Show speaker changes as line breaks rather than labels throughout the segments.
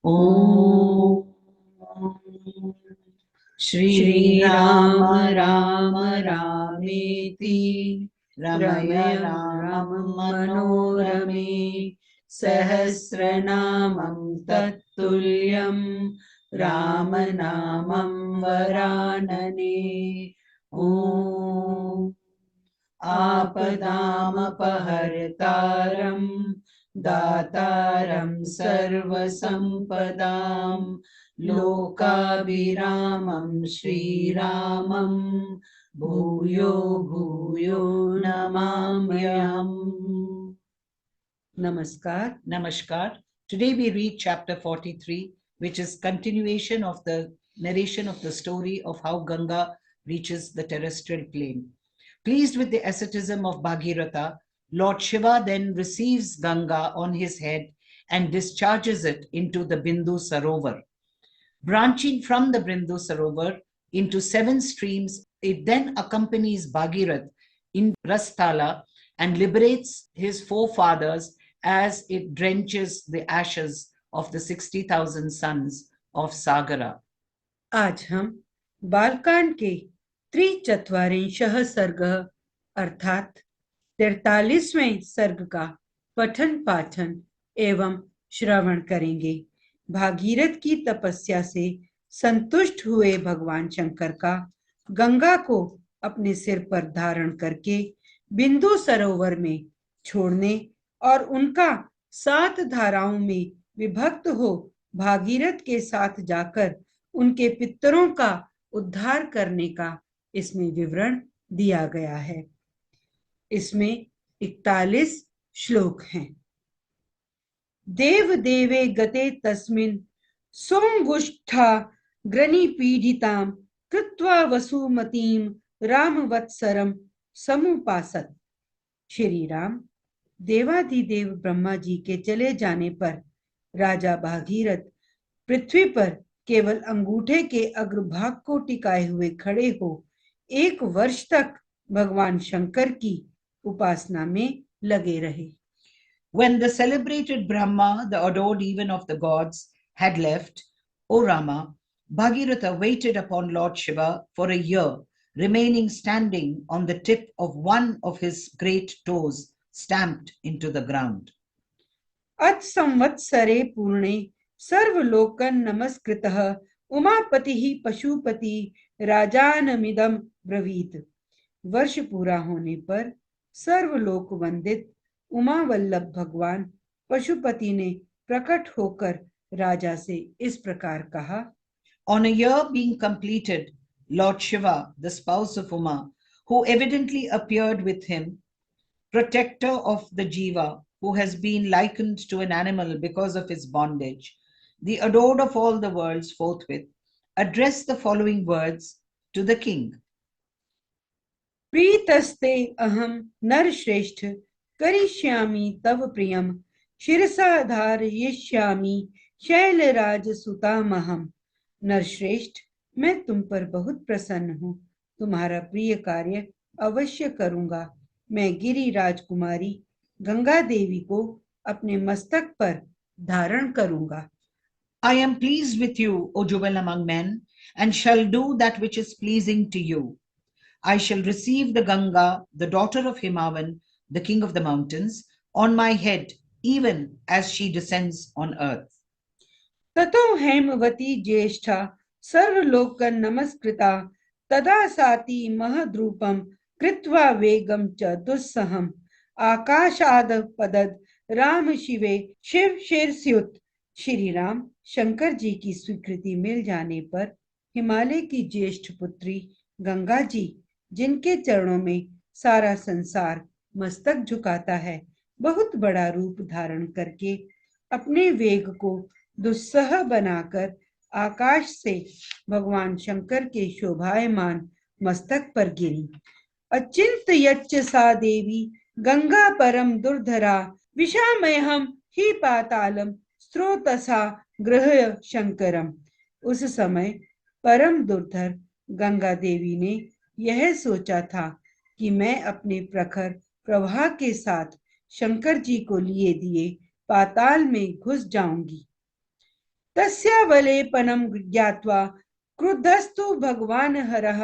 Om Shri Rama Rama Rameti Ramaya Ramam Manorame Sahasranamam Tattulyam Rama Namam Varanane. Om Apadamapahartaram Dataram Sarvasampadam Lokabhiramam Shri Ramam Bhuyo Bhuyo Namamyam. Namaskar. Namaskar. Today we read chapter 43, which is continuation of the narration of the story of how Ganga reaches the terrestrial plane. Pleased with the asceticism of Bhagiratha, Lord Shiva then receives Ganga on his head and discharges it into the Bindu Sarovar. Branching from the Bindu Sarovar into 7 streams, it then accompanies Bhagirath in Rasthala and liberates his forefathers as it drenches the ashes of the 60,000 sons of Sagara.
आज हम बालकांड के त्रिचत्वारिंशः सर्ग अर्थात 43वें सर्ग का पठन पाठन एवं श्रवण करेंगे। भागीरथ की तपस्या से संतुष्ट हुए भगवान शंकर का गंगा को अपने सिर पर धारण करके बिंदु सरोवर में छोड़ने और उनका 7 धाराओं में विभक्त हो भागीरथ के साथ जाकर उनके पितरों का उद्धार करने का इसमें विवरण दिया गया है। इसमें 41 श्लोक हैं। देव देवे गते तस्मिन् सोमगुष्ठा ग्रनिपीडितां कृत्वा वसुमतीं रामवत्सरम समुपासत। श्री राम देवाधिदेव ब्रह्मा जी के चले जाने पर राजा भागीरथ पृथ्वी पर केवल अंगूठे के अग्रभाग को टिकाए हुए खड़े हो 1 वर्ष तक भगवान शंकर की उपासना में लगे रहे।
When the celebrated Brahma, the adored even of the gods, had left, O Rama, Bhagiratha waited upon Lord Shiva for a year, remaining standing on the tip of one of his great toes, stamped into the ground.
अथ संवत्सरे पूर्णे सर्वलोकन नमस्कृतः उमापतिः पशुपति राजानमिदं ब्रवीत। वर्ष पूरा होने पर सर्वलोक वंदित उमा वल्लभ भगवान पशुपति ने प्रकट होकर राजा से इस प्रकार कहा।
On a year being completed, Lord Shiva, the spouse of Uma, who evidently appeared with him, protector of the jiva, who has been likened to an animal because of his bondage, the adored of all the worlds forthwith, addressed the following words to the king.
प्रीतस्ते अहम नरश्रेष्ठ करिष्यामि तव प्रियम शिरसा धारयिष्यामि शैलराज सुतामहम। नरश्रेष्ठ, मैं तुम पर बहुत प्रसन्न हूँ, तुम्हारा प्रिय कार्य अवश्य करूंगा। मैं गिरि राजकुमारी गंगा देवी को अपने मस्तक पर धारण करूंगा।
I am pleased with you, O jewel among men, and shall do that which is pleasing to you. I shall receive the Ganga, the daughter of Himavan, the king of the mountains, on my head, even as she descends on earth.
ततो हेमवती ज्येष्ठा सर्वलोकन नमस्कृता तदा साति महद्रूपम कृत्वा वेगम च दुस्सहम आकाशाद पदद राम शिवे शिव शीर्ष्युत। श्री राम शंकर जी की स्वीकृति मिल जाने पर हिमालय की ज्येष्ठ पुत्री गंगा जी, जिनके चरणों में सारा संसार मस्तक झुकाता है, बहुत बड़ा रूप धारण करके अपने वेग को दुस्सह बनाकर आकाश से भगवान शंकर के शोभायमान मस्तक पर गिरी। अचिंत यच्च सा देवी गंगा परम दुर्धरा विषामयहम ही पातालम स्रोतसा गृह्य शंकरम। उस समय परम दुर्धर गंगा देवी ने यह सोचा था कि मैं अपने प्रखर प्रवाह के साथ शंकर जी को लिए दिए पाताल में घुस जाऊंगी। तस्यावलेपनं ज्ञात्वा क्रुद्धस्तु भगवान हरः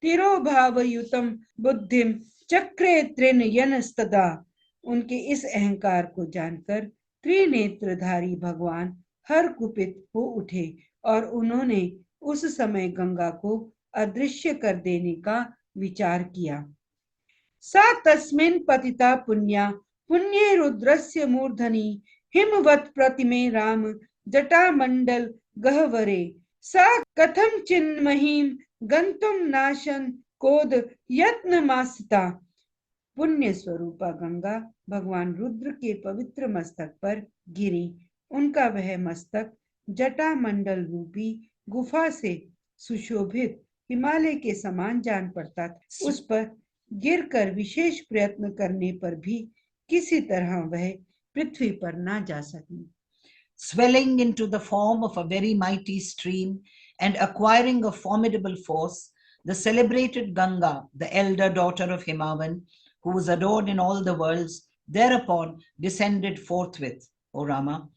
तिरोभावयुतं बुद्धिं चक्रे त्रिनयनस्तदा। उनके इस अहंकार को जानकर त्रिनेत्रधारी भगवान हर कुपित हो उठे और उन्होंने उस समय गंगा को अदृश्य कर देने का विचार किया। सा तस्मिन् पतिता पुण्या पुण्ये रुद्रस्य मूर्धनि हिमवत् प्रतिमे राम जटामंडल गहवरे सा कथम चिन्महीम गंतुम नाशन कोद यत्नमास्ता। पुण्य स्वरूपा गंगा भगवान रुद्र के पवित्र मस्तक पर गिरी। उनका वह मस्तक जटामंडल रूपी गुफा से सुशोभित हिमालय के समान जान पड़ता था। उस पर गिरकर विशेष प्रयत्न करने पर भी किसी तरह वह पृथ्वी पर ना जा सकी।
Swelling into the form of a very mighty stream and acquiring a formidable force, the celebrated Ganga, the elder daughter of Himavan, who was adored in all the worlds, thereupon descended forthwith, O Rama,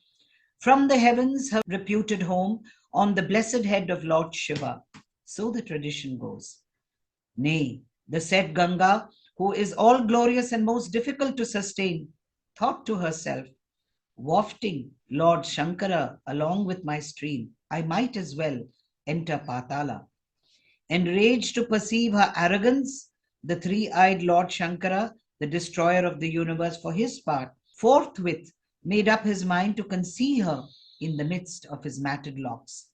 from the heavens, her reputed home, on the blessed head of Lord Shiva. So the tradition goes. Nay, the said Ganga, who is all glorious and most difficult to sustain, thought to herself, wafting Lord Shankara along with my stream, I might as well enter Patala. Enraged to perceive her arrogance, the three-eyed Lord Shankara, the destroyer of the universe, for his part, forthwith made up his mind to conceal her in the midst of his matted locks.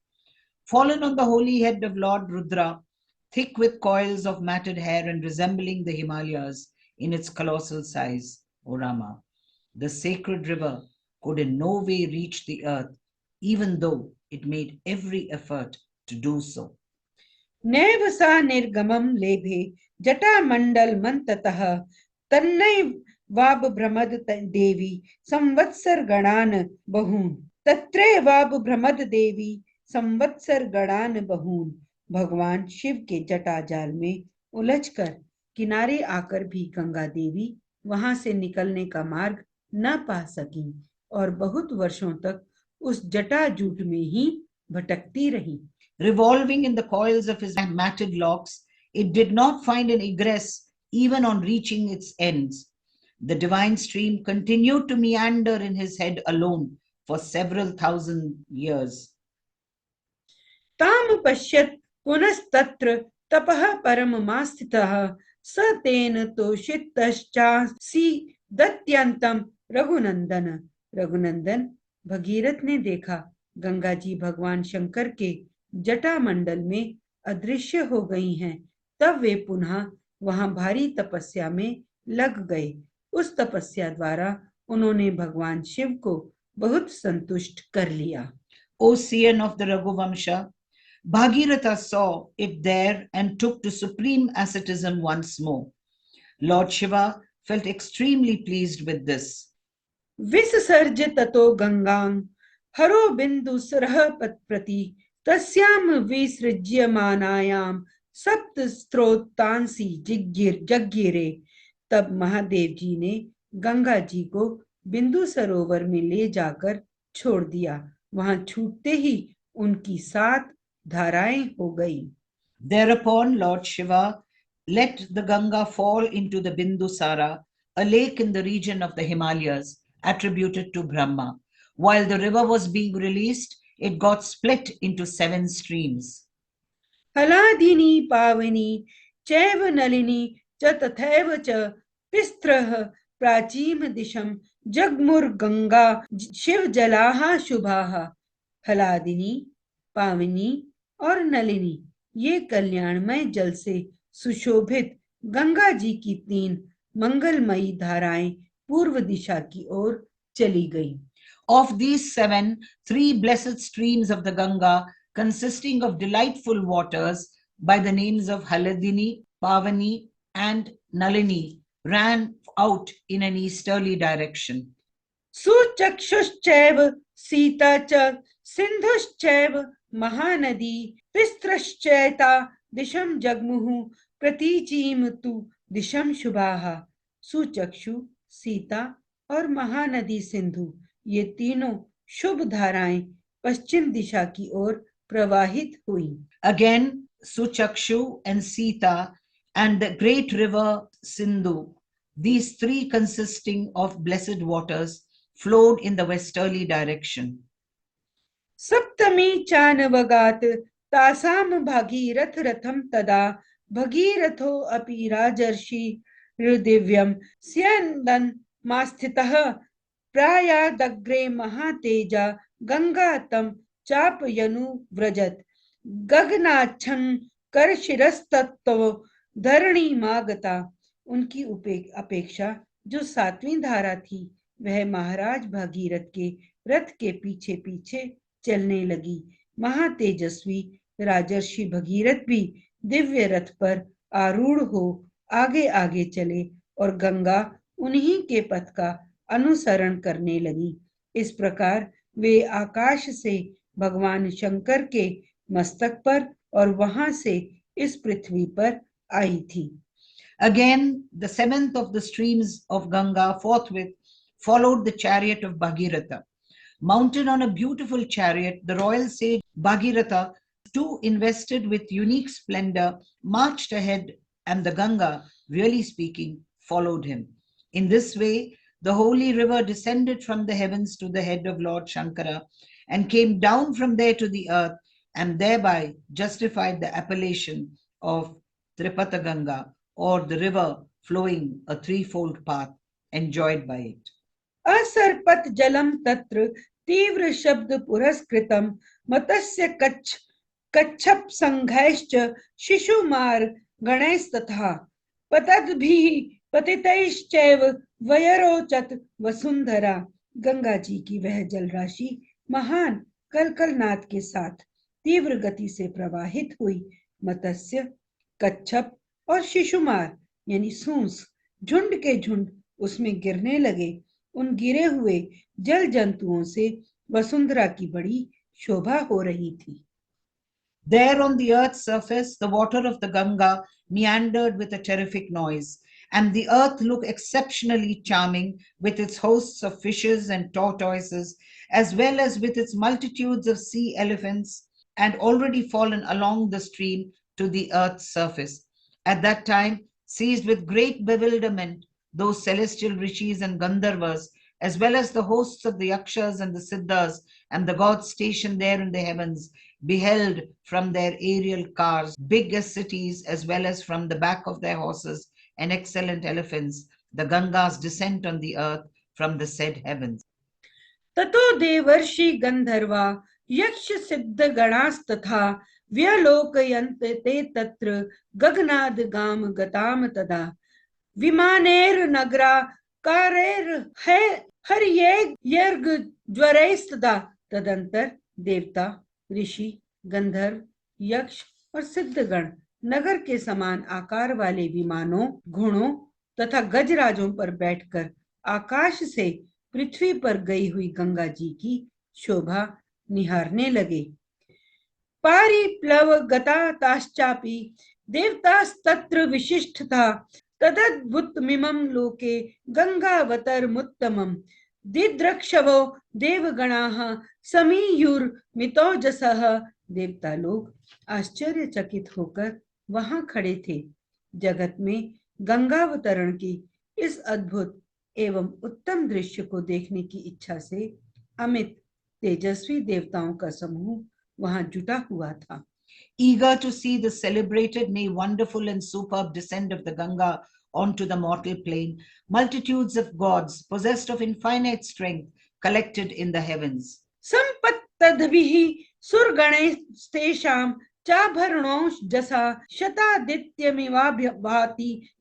Fallen on the holy head of Lord Rudra, thick with coils of matted hair and resembling the Himalayas in its colossal size, O Rama, the sacred river could in no way reach the earth, even though it made every effort to do so.
नैव सा निर्गमं लेभे जटामंडल मंततः तन्नै वाब भ्रमद देवी संवत्सर गणान बहून तत्रे वाब भ्रमद देवी संवत्सर गणान बहून। भगवान शिव के जटाजाल में उलझकर किनारे आकर भी गंगा देवी वहां से निकलने का मार्ग न पा सकी और बहुत वर्षों तक उस जटाजूट में ही भटकती रही।
Revolving in the coils of his matted locks, it did not find an egress even on reaching its ends. The divine stream continued to meander in his head alone for several thousand years.
ताम पश्यत पुनस्तत्र तपः परममास्थितः स तेन तोषितश्चासी दत्यंतम रघुनंदन। रघुनंदन भगीरथ ने देखा गंगा जी भगवान शंकर के जटामंडल में अदृश्य हो गई हैं। तब वे पुनः वहां भारी तपस्या में लग गए। उस तपस्या द्वारा उन्होंने भगवान शिव को बहुत संतुष्ट कर लिया।
O Scion of the Raghuvamsha, Bhagiratha saw it there and took to supreme asceticism once more. Lord Shiva felt extremely pleased with this.
विसर्ज ततो गंगां हरो बिंदु सरह प्रति तस्याम विसृज्यमानायां सप्त स्त्रोतांसी जग्गिरे। तब महादेव जी ने गंगा जी को बिंदु सरोवर में ले जाकर छोड़ दिया। वहां छूटते ही उनकी 7 धाराएं हो गई।
Thereupon Lord Shiva let the Ganga fall into the Bindusara, a lake in the region of the Himalayas, attributed to Brahma. While the river was being released, it got split into 7 streams.
हलादिनी पावनी चैव नलिनी च तथैव च तिस्त्रः प्राचीम दिशम जगमुर गंगा शिव जलाहा शुभाः। हलादिनी, पावनी और नलिनी ये कल्याणमय जल से सुशोभित गंगा जी की 3 मंगलमयी धाराएं पूर्व दिशा की ओर चली गई।
Of these 7, 3 blessed streams of the Ganga, consisting of delightful waters by the names of Haladini, Pavani, and Nalini, ran out in an easterly direction.
सुचक्षुश्चैव Sita च सिंधुश्चैव महानदी तिस्त्रश्चैता दिशम जगमुः प्रतीचीम तु दिशम शुभाः। सुचक्षु, सीता और महानदी सिंधु ये तीनों शुभ धाराएं पश्चिम दिशा की ओर प्रवाहित हुई।
Again, Suchakshu and Sita and the great river Sindhu, these three consisting of blessed waters, flowed in the westerly direction.
सप्तमी चानवगात तासाम भागीरथ रथम तदा भगीरथो अपि राजर्षि दिव्यम स्यन्दन् मास्थितः प्रायादग्रे महातेजा गंगा तम चापयनु व्रजत गगनाच्छं करशिरस्तत्व धरणी मागता। उनकी अपेक्षा जो सातवीं धारा थी वह महाराज भागीरथ के रथ के पीछे पीछे चलने लगी। महातेजस्वी राजर्षि भगीरथ भी दिव्य रथ पर आरूढ़ हो आगे आगे चले और गंगा उन्हीं के पथ का अनुसरण करने लगी। इस प्रकार वे आकाश से भगवान शंकर के मस्तक पर और वहां से इस पृथ्वी पर आई थी।
Again, the seventh of the streams of Ganga forthwith followed the chariot of Bhagiratha. Mounted on a beautiful chariot, the royal sage Bhagiratha, too invested with unique splendor, marched ahead, and the Ganga, really speaking, followed him. In this way, the holy river descended from the heavens to the head of Lord Shankara and came down from there to the earth, and thereby justified the appellation of Tripata Ganga, or the river flowing a threefold path enjoyed by it.
असर्पत जलम तत्र तीव्र शब्द पुरस्कृतम मतस्य कच्छप संघैश्च शिशुमार गणैस्तथा पतद्भिः पतितैश्चैव वयरोचत वसुंधरा। गंगा जी की वह जल राशि महान कलकलनाद के साथ तीव्र गति से प्रवाहित हुई। मत्स्य, कच्छप और शिशुमार यानी सूंस झुंड के झुंड उसमें गिरने लगे। उन गिरे हुए जल जंतुओं से वसुंधरा की बड़ी शोभा हो रही थी।
There on the earth's surface, the water of the Ganga meandered with a terrific noise, and the earth looked exceptionally charming with its hosts of fishes and tortoises, as well as with its multitudes of sea elephants, and already fallen along the stream to the earth's surface. At that time, seized with great bewilderment, those celestial rishis and Gandharvas, as well as the hosts of the Yakshas and the Siddhas and the gods stationed there in the heavens, beheld from their aerial cars, big as cities, as well as from the back of their horses and excellent elephants, the Ganga's descent on the earth from the said heavens.
ततो देवर्षि गंधर्वा यक्ष सिद्ध गणास्तथा व्यलोकयन्ते ते तत्र गगनाद गाम गताम तदा विमानेर नगरा कारेर हर्यर्ग ज्वरैस्तदा। तदंतर देवता, ऋषि, गंधर्व, यक्ष और सिद्धगण नगर के समान आकार वाले विमानों, घोड़ों तथा गजराजों पर बैठकर आकाश से पृथ्वी पर गई हुई गंगा जी की शोभा निहारने लगे। पारिप्लव गता ताश्चापि देवतास्तत्र विशिष्टता तदद्भुतमिमं लोके गंगावतरमुत्तमम् दिद्रक्षवो देवगणाः समीयुर्मितोजसः। देवता लोग आश्चर्यचकित होकर वहां खड़े थे। जगत में गंगावतरण की इस अद्भुत एवं उत्तम दृश्य को देखने की इच्छा से अमित तेजस्वी देवताओं का समूह वहां जुटा हुआ था।
Eager to see the celebrated, nay, wonderful and superb descent of the Ganga onto the mortal plane, multitudes of gods, possessed of infinite strength, collected in the heavens.
संपत्तद्भिः सुरगणैस्तेषां चाभरणों जसा शतादित्यमिवाभाति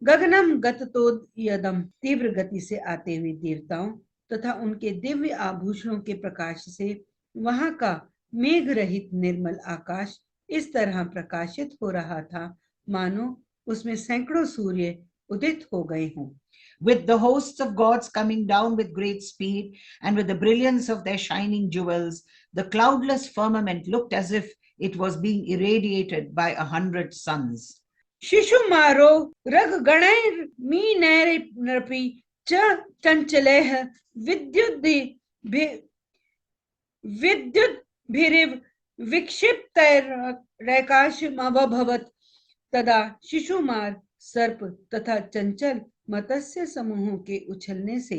गगनम गततोयदम। तीव्र गति से आते हुए देवताओं तथा उनके दिव्य आभूषणों के प्रकाश से वहां का मेघ रहित निर्मल आकाश इस तरह प्रकाशित हो रहा था मानो उसमें सैकड़ों सूर्य उदित हो गए हों।
With the hosts of gods coming down with great speed and with the brilliance of their shining jewels, the cloudless firmament looked as if it was being irradiated by 100 suns.
शिशुमारो रगगणैर्मीनैरपि च चञ्चलैः विद्युद् विद्युद्भिरिव विक्षिप्तैरैकाशमभवत् तदा शिशुमार सर्प तथा चंचल मत्स्य समूहों के उछलने से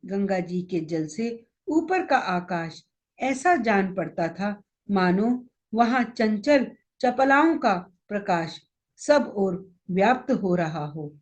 गंगा जी के जल से ऊपर का आकाश ऐसा जान पड़ता था मानो वहां चंचल चपलाओं का प्रकाश सब ओर व्याप्त हो रहा हो.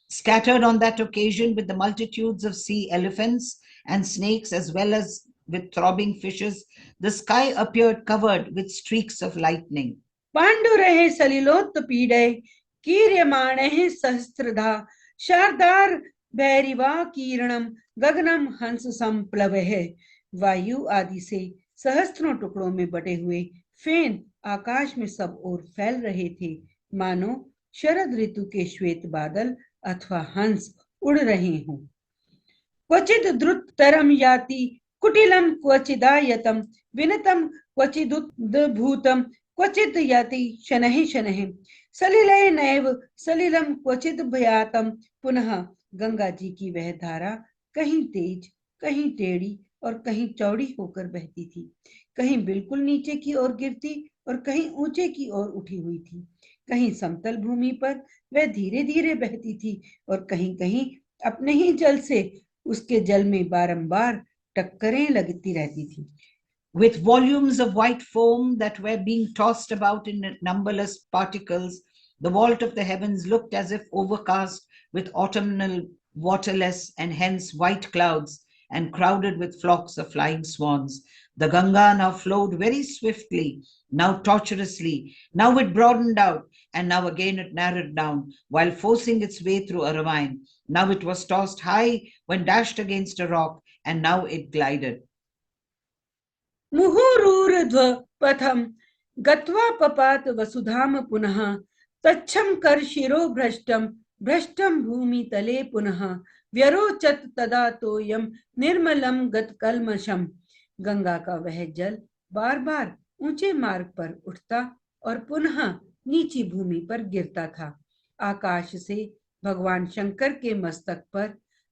Scattered on that occasion with the multitudes of sea elephants and snakes, as well as with throbbing fishes, the sky appeared covered with streaks of lightning.
पाण्डुरेः सलिलोत्पीडे कीर्यमाणैः सहस्रधा शारदार भैरिवा कीर्णम गगनम हंस संप्लवः. वायु आदि से सहस्त्रों टुकड़ों में बटे हुए फेन आकाश में सब ओर फैल रहे थे मानो शरद ऋतु के श्वेत बादल अथवा हंस उड़ रहे हों. क्वचिद द्रुततरम याति कुटिलम क्वचिदायतम विनतम क्वचिदुद्भूतम क्वचित याति शनैः शनैः सलिलेनैव सलिलम क्वचित भयातम. पुनः गंगा जी की वह धारा कहीं तेज कहीं टेढ़ी और कहीं चौड़ी होकर बहती थी, कहीं बिल्कुल नीचे की ओर गिरती और कहीं ऊंचे की ओर उठी हुई थी. कहीं समतल भूमि पर वह धीरे धीरे बहती थी और कहीं कहीं अपने ही जल से उसके जल में बारंबार टक्करें लगती रहती थी.
With volumes of white foam that were being tossed about in numberless particles, the vault of the heavens looked as if overcast with autumnal waterless and hence white clouds and crowded with flocks of flying swans. The Ganga now flowed very swiftly, now tortuously, now it broadened out, and now again it narrowed down, while forcing its way through a ravine. Now it was tossed high when dashed against a rock, and now it glided.
मुहुरूर्ध्वपथं गत्वा पपात वसुधाम पुनः तच्छं कर शिरो भ्रष्टं भ्रष्टं भूमितले पुनः व्यरोचत तदा तोयम निर्मलम गतकल्मषम. गंगा का वह जल बार बार ऊंचे मार्ग पर उठता और पुनः नीची भूमि पर गिरता था. आकाश से भगवान शंकर के मस्तक पर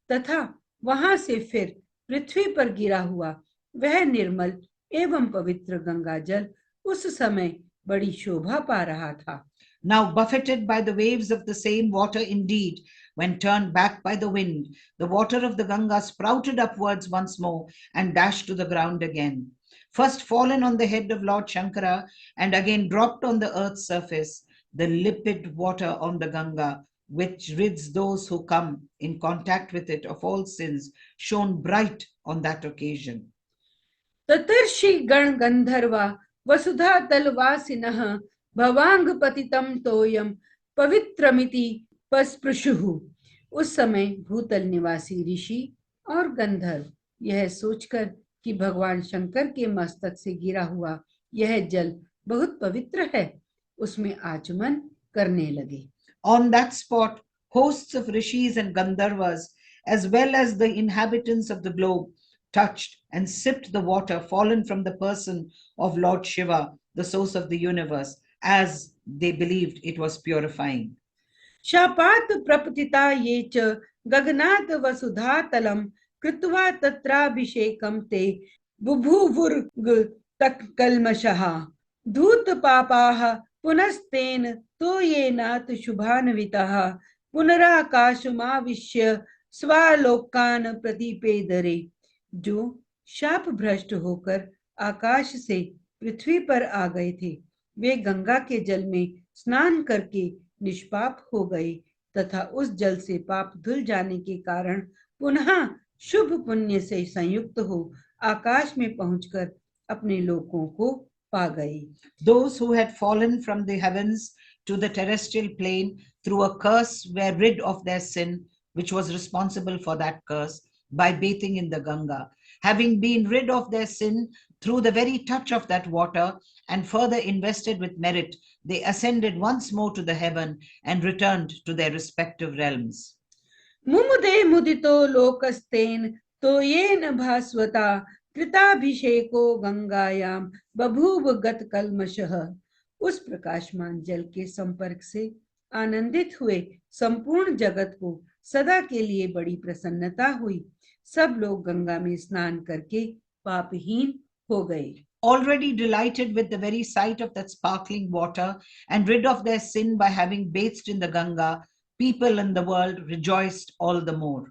तथा वहां से फिर पृथ्वी पर गिरा हुआ वह निर्मल एवं पवित्र गंगा जल उस समय बड़ी शोभा पा रहा था.
Now buffeted by the waves of the same water indeed, when turned back by the wind, the water of the Ganga sprouted upwards once more and dashed to the ground again. First fallen on the head of Lord Shankara and again dropped on the earth's surface, the limpid water on the Ganga, which rids those who come in contact with it of all sins, shone bright on that occasion.
ततर्षि गण गंधर्वा वसुधा तलवासिनः भवांग पतितम तोयम पवित्रमिति पस्पृशुः. उस समय भूतल निवासी ऋषि और गंधर्व यह सोचकर कि भगवान शंकर के मस्तक से गिरा हुआ यह जल बहुत पवित्र है उसमें आचमन करने लगे.
On that spot, hosts of rishis and gandharvas, as well as the inhabitants of the globe, touched and sipped the water fallen from the person of Lord Shiva, the source of the universe, as they believed it was purifying.
शापात प्रपतिता ये च गगनात वसुधा तलम कृत्वा तत्राभिषेकम ते बुभुवुर्ग तत्कल्मषः धूत पापाः पुनस्तेन तो ये नात शुभान्वितः पुनराकाशमाविश्य स्वालोकान प्रतिपेदरे. जो शाप भ्रष्ट होकर आकाश से पृथ्वी पर आ गए थे वे गंगा के जल में स्नान करके निष्पाप हो गए तथा उस जल से पाप धुल जाने के कारण पुनः शुभ पुण्य से संयुक्त हो आकाश में पहुंचकर अपने लोकों को पा गए.
Those who had fallen from the heavens to the terrestrial plane through a curse were rid of their sin, which was responsible for that curse, by bathing in the Ganga. Having been rid of their sin through the very touch of that water and further invested with merit, they ascended once more to the heaven and returned to their respective realms.
मुमुदे मुदितो लोकस्तेन तो येन भास्वता कृताभिषेको गंगायाम बभूव गत कल्मषः. उस प्रकाशमान जल के संपर्क से आनंदित हुए संपूर्ण जगत को सदा के लिए बड़ी प्रसन्नता हुई. सब लोग गंगा में स्नान करके पापहीन हो गए।
Already delighted with the very sight of that sparkling water and rid of their sin by having bathed in the Ganga, people in the world rejoiced all the more.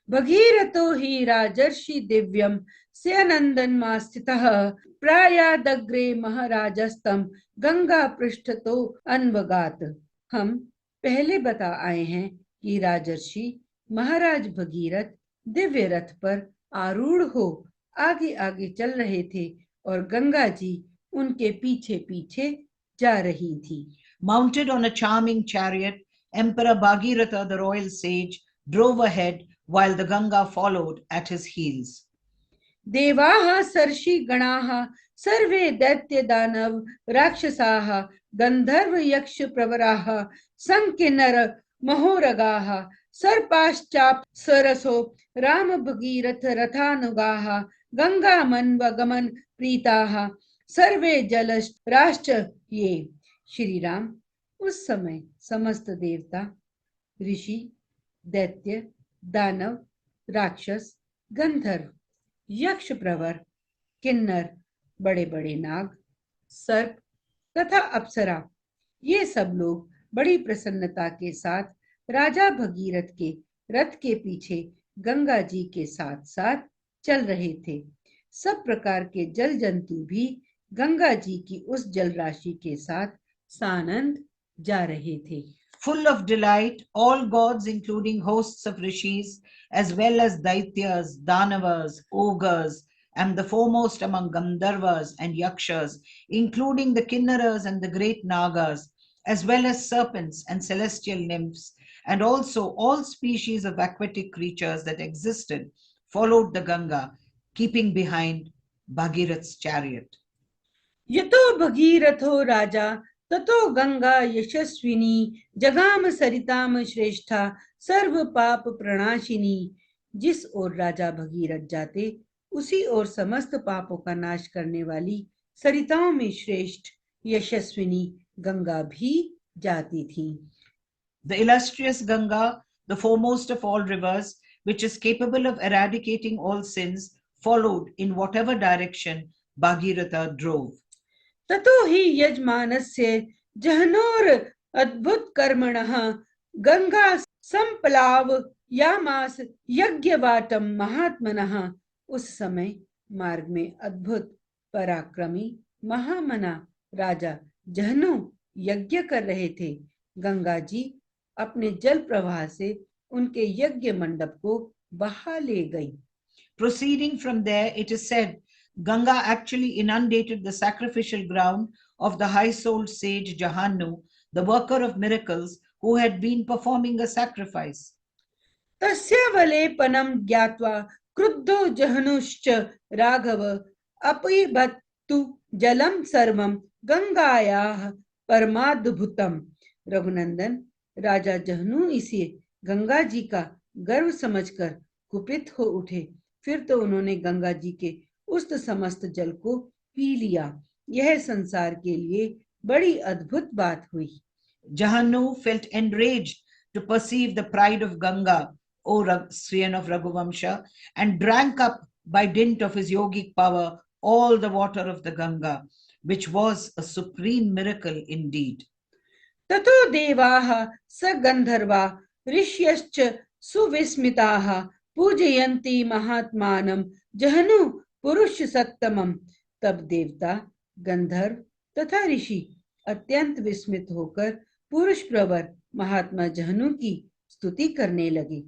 भगीरथो हि राजर्षि दिव्यम स्यनंदन स्थितः प्रायादग्रे महाराजस्तम गंगा पृष्ठतो अन्वगात। हम पहले बता आए हैं कि राजर्षि महाराज भगीरथ दिव्य रथ पर आरूढ़ हो आगे आगे चल रहे थे और गंगा जी उनके पीछे पीछे जा रही थी।
Mounted on a charming chariot, Emperor Bhagiratha, the royal sage, drove ahead while the Ganga followed at his heels.
देवाः सर्षि गणाः सर्वे दैत्य दानव राक्षसाः गंधर्व यक्ष प्रवराः संकिन्नर महोरगाः सर्पाश्चाप सरसो राम भगीरथ रथानुगाः गंगा मनवगमन प्रीताः सर्वे जल राष्ट्र ये। श्री राम उस समय समस्त देवता, ऋषि, दैत्य, दानव, राक्षस, गंधर्व, यक्ष प्रवर, किन्नर, बड़े बड़े नाग, सर्प तथा अप्सरा, ये सब लोग बड़ी प्रसन्नता के साथ राजा भगीरथ के रथ के पीछे गंगा जी के साथ साथ चल रहे थे। सब प्रकार के जल जंतु भी गंगा जी की उस जल राशि के साथ सानंद जा रहे थे।
Full of delight, all gods, including hosts of rishis, as well as daityas, danavas, ogres, and the foremost among Gandharvas and Yakshas, including the Kinnaras and the great Nagas, as well as serpents and celestial nymphs, and also all species of aquatic creatures that existed, followed the Ganga, keeping behind Bhagirath's chariot.
यतो भगीरथो राजा ततो गंगा यशस्विनी जगाम सरिताम श्रेष्ठा सर्व पाप प्रणाशिनी। जिस ओर राजा भगीरथ जाते उसी ओर समस्त पापों का नाश करने वाली सरिताओं में श्रेष्ठ यशस्विनी गंगा भी जाती थी।
The illustrious Ganga, the foremost of all rivers, which is capable of eradicating all sins, followed in whatever direction Bhagiratha drove.
ततो हि यजमानस्य जहनोर अद्भुत कर्मणः गंगा संप्लाव यामास यज्ञवाटम महात्मनः। उस समय मार्ग में अद्भुत पराक्रमी महामना राजा जहनु यज्ञ कर रहे थे। गंगा जी अपने जल प्रवाह से उनके यज्ञ मंडप को बहा ले गई।
Proceeding from there, it is said Ganga actually inundated the sacrificial ground of the high-souled sage Jahanu, the worker of miracles, who had been performing a sacrifice.
तस्य वलेपनं ज्ञात्वा क्रुद्धो जहनुश्च राघव अपीबत्तु जलं सर्वं गंगायाः परमाद्भुतम्। रघुनंदन, राजा जहनु इसे गंगा जी का गर्व समझकर कुपित हो उठे। फिर तो उन्होंने गंगा जी के उस समस्त जल को पी लिया। यह संसार के लिए बड़ी अद्भुत बात हुई।
Jahanu felt enraged to perceive the pride of Ganga, O Sriyan of Raghuvamsha, and drank up by dint of his yogic power all the water of the Ganga, which was a supreme miracle indeed.
ततो देवाः स गंधर्वा ऋष्यश्च सुविस्मिताः पूजयन्ति महात्मानं जहनु पुरुष सत्तमम्। तब देवता, गंधर्व तथा ऋषि अत्यंत विस्मित होकर पुरुष प्रवर महात्मा जहनु की स्तुति करने लगे।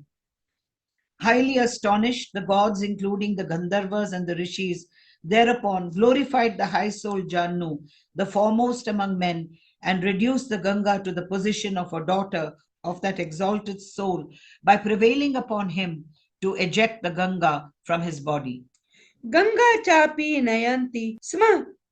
Highly astonished, the gods, including the Gandharvas and the Rishis, thereupon glorified the high-souled Jahanu, the foremost among men, and reduced the Ganga to the position of a daughter of that exalted soul by prevailing upon him to eject the Ganga from his body.
Ganga चापि नयन्ति स्म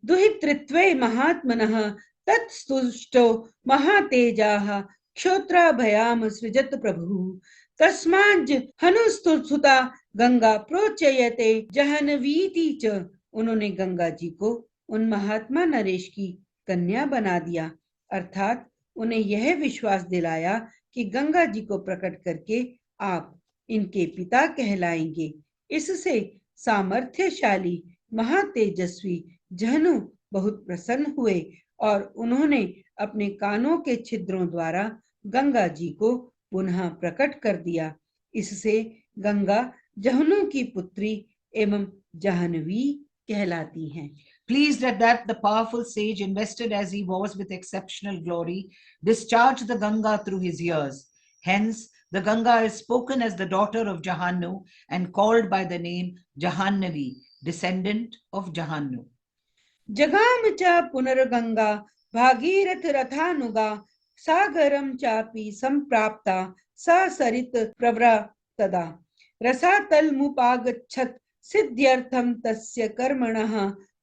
दुहितृत्वे महात्मनः तत्स्तुष्टो महातेजाः क्षोत्राभयाम सृजत प्रभुः तस्माज् हनुस्तुता गंगा प्रोच्यते जहनवीति च। उन्होंने गंगा जी को उन महात्मा नरेश की कन्या बना दिया, अर्थात उन्हें यह विश्वास दिलाया कि गंगा जी को प्रकट करके आप इनके पिता कहलाएंगे। इससे सामर्थ्यशाली महातेजस्वी जहनु बहुत प्रसन्न हुए और उन्होंने अपने कानों के छिद्रों द्वारा गंगा जी को पुनः प्रकट कर दिया। इससे गंगा जहनु की पुत्री एवं जाह्नवी कहलाती हैं।
Pleased at that, the powerful sage, invested as he was with exceptional glory, discharged the Ganga through his ears. Hence, the Ganga is spoken as the daughter of Jahanu and called by the name Jahanavi, descendant of Jahanu.
जगाम च पुनर्गंगा भागीरथ रथानुगा सागरम चापि संप्राप्ता सरित प्रवरा तदा रसातल मुपागच्छत सिद्ध्यर्थम तस्य कर्मणः।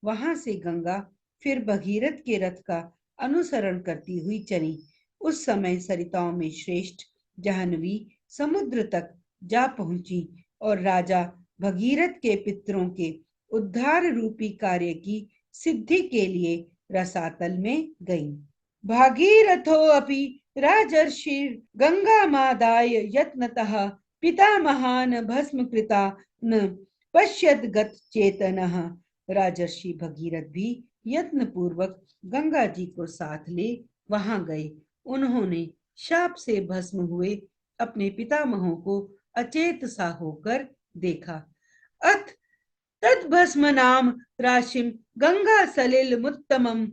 वहां से गंगा फिर भगीरथ के रथ का अनुसरण करती हुई चली। उस समय सरिताओं में श्रेष्ठ जाह्नवी समुद्र तक जा पहुंची और राजा भगीरथ के पितरों के उद्धार रूपी कार्य की सिद्धि के लिए रसातल में गई। भागीरथो अपि राजर्षिर गंगामादाय यत्नतः पितामहान भस्मकृता न पश्यत गत चेतनः। राजर्षि भगीरथ भी यत्न पूर्वक गंगा जी को साथ ले वहां गए। उन्होंने शाप से भस्म हुए अपने पितामहों को अचेत सा होकर देखा। अथ तद्भस्म नाम राशिम गंगा सलिल मुत्तमम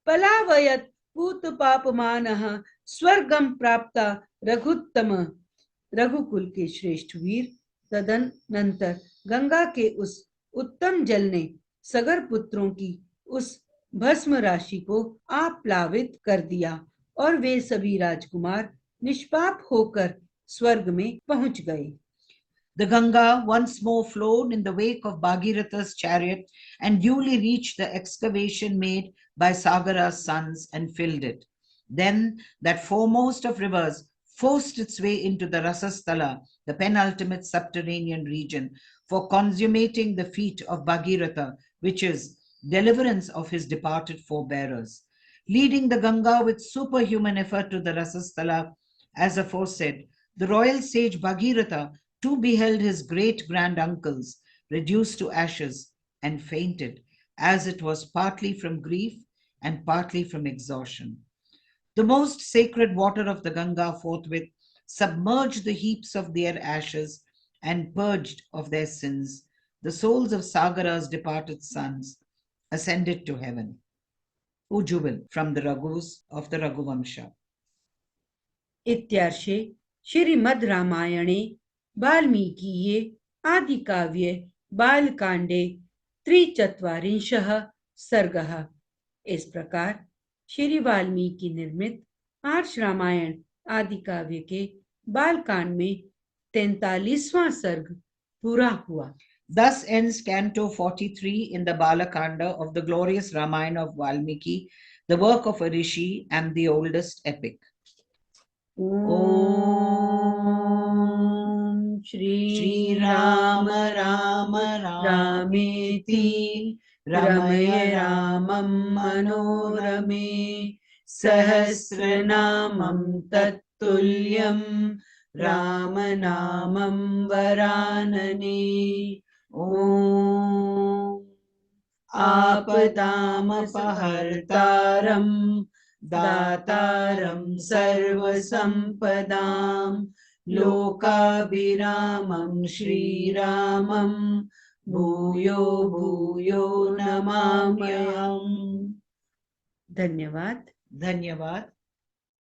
पलावयत पूत पापमानः स्वर्गम प्राप्ता रघुत्तम। रघुकुल के श्रेष्ठ वीर तदनंतर गंगा के उस उत्तम जल ने सगर पुत्रों की उस भस्म राशि को आप्लावित कर दिया और वे सभी राजकुमार निष्पाप होकर स्वर्ग में पहुंच गए।
The Ganga once more flowed in the wake of Bhagiratha's chariot and duly reached the excavation made by Sagara's sons and filled it. Then that foremost of rivers forced its way into the Rasasthala, the penultimate subterranean region, for consummating the feat of Bhagiratha, which is deliverance of his departed forebearers. Leading the Ganga with superhuman effort to the Rasasthala, as aforesaid, the royal sage Bhagiratha too beheld his great-granduncles reduced to ashes and fainted, as it was partly from grief and partly from exhaustion. The most sacred water of the Ganga forthwith submerged the heaps of their ashes and purged of their sins. The souls of Sagara's departed sons ascended to heaven. Ujjuval from the Raghus of the Raghuvamsha.
इत्यार्षे श्रीमद् रामायणे वाल्मीकीये आदिकाव्ये बालकांडे 43 सर्गः। इस प्रकार श्री वाल्मीकि निर्मित आर्ष रामायण आदि काव्य के बालकांड में 43वां सर्ग पूरा हुआ।
Thus ends Canto 43 in the Balakanda of the glorious Ramayana of Valmiki, the work of a rishi and the oldest epic.
Om Shri Rama Rama Rameti Ramaya Ramam Manorame Sahasranamam Tattulyam Ramanamam Varanane. Om Apadamapahartaram Dataram Sarvasampadam Lokabhiramam Shri Ramam Bhuyo Bhuyo Namamyam. धन्यवाद।
धन्यवाद।